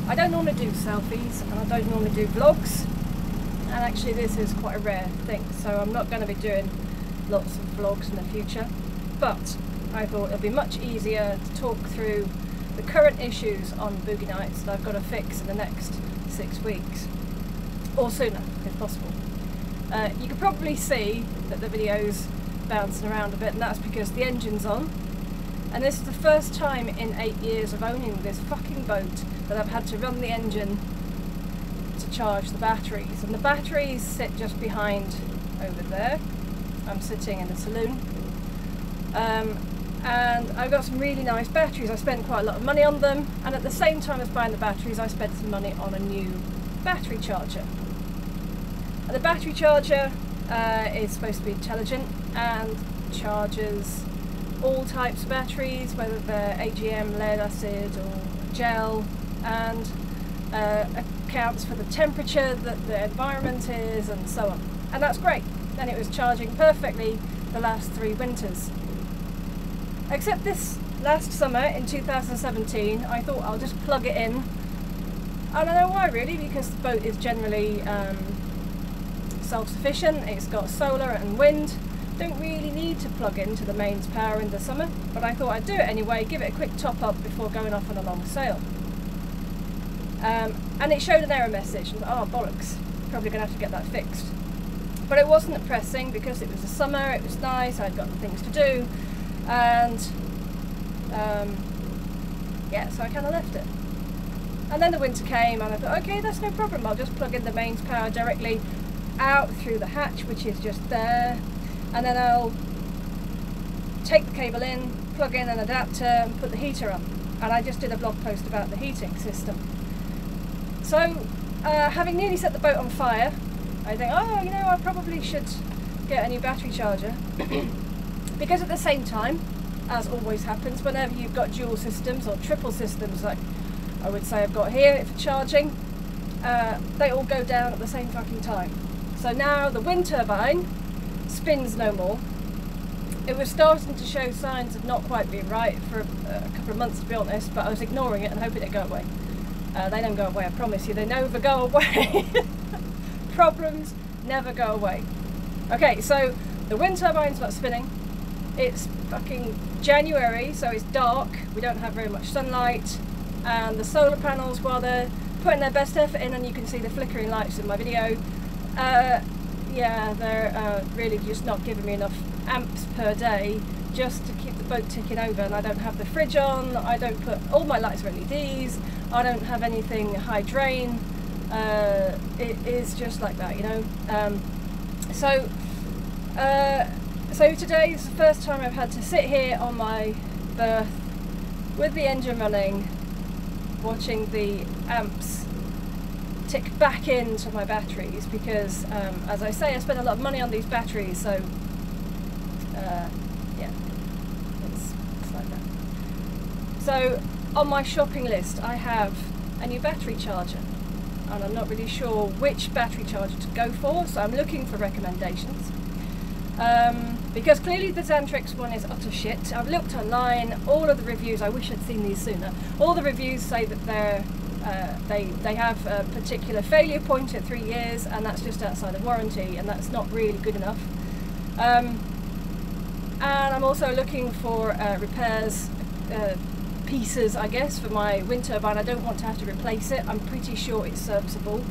I don't normally do selfies and I don't normally do vlogs, and actually this is quite a rare thing, so I'm not going to be doing lots of vlogs in the future, but I thought it'd be much easier to talk through the current issues on Boogie Nights that I've got to fix in the next 6 weeks, or sooner if possible. You can probably see that the video's bouncing around a bit, and that's because the engine's on, and this is the first time in 8 years of owning this fucking boat that I've had to run the engine to charge the batteries, and the batteries sit just behind over there. I'm sitting in the saloon, and I've got some really nice batteries. I spent quite a lot of money on them, and at the same time as buying the batteries I spent some money on a new battery charger. And the battery charger is supposed to be intelligent and charges all types of batteries, whether they're AGM, lead acid or gel, and accounts for the temperature that the environment is and so on. And that's great. And it was charging perfectly the last 3 winters. Except this last summer in 2017, I thought I'll just plug it in. I don't know why really, because the boat is generally self-sufficient. It's got solar and wind. Don't really need to plug into the mains power in the summer, but I thought I'd do it anyway, give it a quick top up before going off on a long sail. And it showed an error message, and oh bollocks, probably going to have to get that fixed. But it wasn't pressing because it was the summer, it was nice, I'd got things to do, and yeah, so I kind of left it. And then the winter came and I thought, okay, that's no problem, I'll just plug in the mains power directly out through the hatch, which is just there, and then I'll take the cable in, plug in an adapter and put the heater on. And I just did a blog post about the heating system. So having nearly set the boat on fire, I think, oh, you know, I probably should get a new battery charger. Because at the same time, as always happens, whenever you've got dual systems or triple systems, like I would say I've got here for charging, they all go down at the same fucking time. So now the wind turbine spins no more. It was starting to show signs of not quite being right for a couple of months, to be honest, but I was ignoring it and hoping it'd go away. They don't go away, I promise you, they never go away. Problems never go away. Okay, so the wind turbine's not spinning. It's fucking January, so it's dark, we don't have very much sunlight, and the solar panels, while they're putting their best effort in, and you can see the flickering lights in my video, yeah, they're really just not giving me enough amps per day just to keep the boat ticking over. And I don't have the fridge on, I don't put, all my lights are LEDs, I don't have anything high drain, it is just like that, you know. So today is the first time I've had to sit here on my berth with the engine running, watching the amps tick back into my batteries, because as I say, I spent a lot of money on these batteries, so yeah, it's like that. So on my shopping list I have a new battery charger, and I'm not really sure which battery charger to go for, so I'm looking for recommendations. Because clearly the Xantrix one is utter shit. I've looked online, all of the reviews, I wish I'd seen these sooner, all the reviews say that they're they have a particular failure point at 3 years, and that's just outside of warranty, and that's not really good enough. And I'm also looking for repairs, pieces I guess, for my wind turbine. I don't want to have to replace it, I'm pretty sure it's serviceable,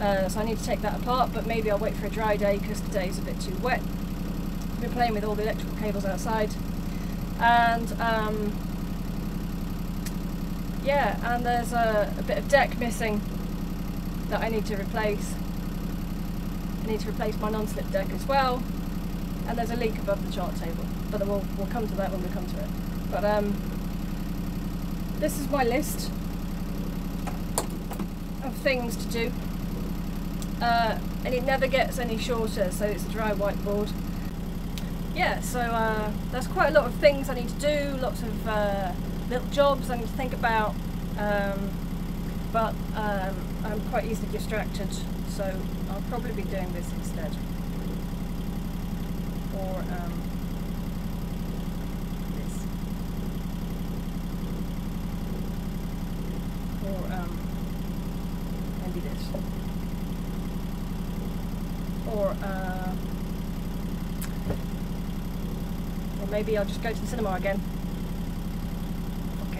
so I need to take that apart, but maybe I'll wait for a dry day because today's a bit too wet. I've been playing with all the electrical cables outside, and yeah, and there's a bit of deck missing that I need to replace. I need to replace my non-slip deck as well, and there's a leak above the chart table, but we'll come to that when we come to it. But this is my list of things to do, and it never gets any shorter, so it's a dry whiteboard. Yeah, so there's quite a lot of things I need to do, lots of little jobs I need to think about, but I'm quite easily distracted, so I'll probably be doing this instead. Or this. Or maybe I'll just go to the cinema again. Fuck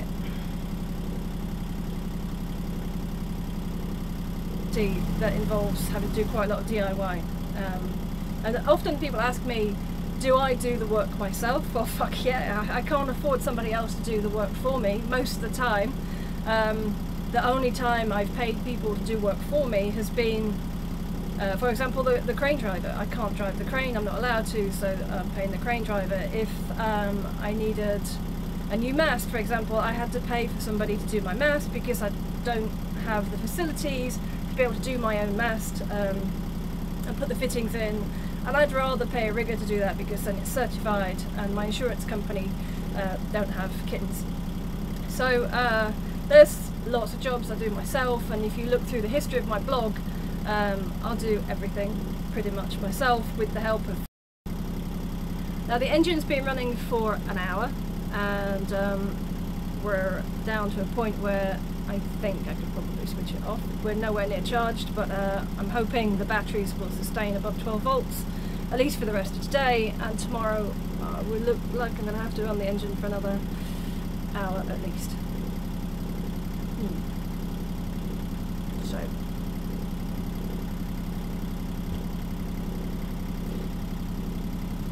it. That involves having to do quite a lot of DIY. And often people ask me, do I do the work myself? Well, fuck yeah, I can't afford somebody else to do the work for me most of the time. The only time I've paid people to do work for me has been, for example, the crane driver. I can't drive the crane, I'm not allowed to, so I'm paying the crane driver. If I needed a new mast, for example, I had to pay for somebody to do my mast because I don't have the facilities to be able to do my own mast and put the fittings in. And I'd rather pay a rigger to do that because then it's certified, and my insurance company don't have kittens. So there's lots of jobs I do myself, and if you look through the history of my blog, I'll do everything pretty much myself with the help of... Now the engine's been running for an hour, and we're down to a point where I think I could probably switch it off. We're nowhere near charged, but I'm hoping the batteries will sustain above 12 volts, at least for the rest of today, and tomorrow we look like I'm going to have to run the engine for another hour at least.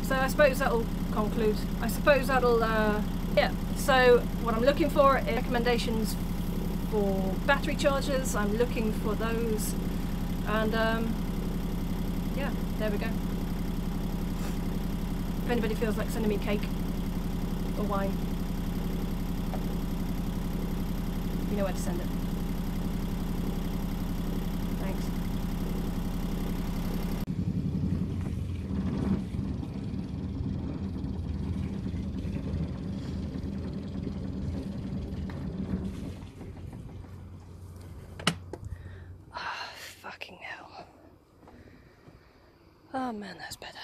So I suppose that'll conclude. I suppose that'll, yeah. So what I'm looking for is recommendations for battery chargers. I'm looking for those, and yeah, there we go. If anybody feels like sending me cake or wine, you know where to send it. Thanks. Fucking hell. Oh man, that's better.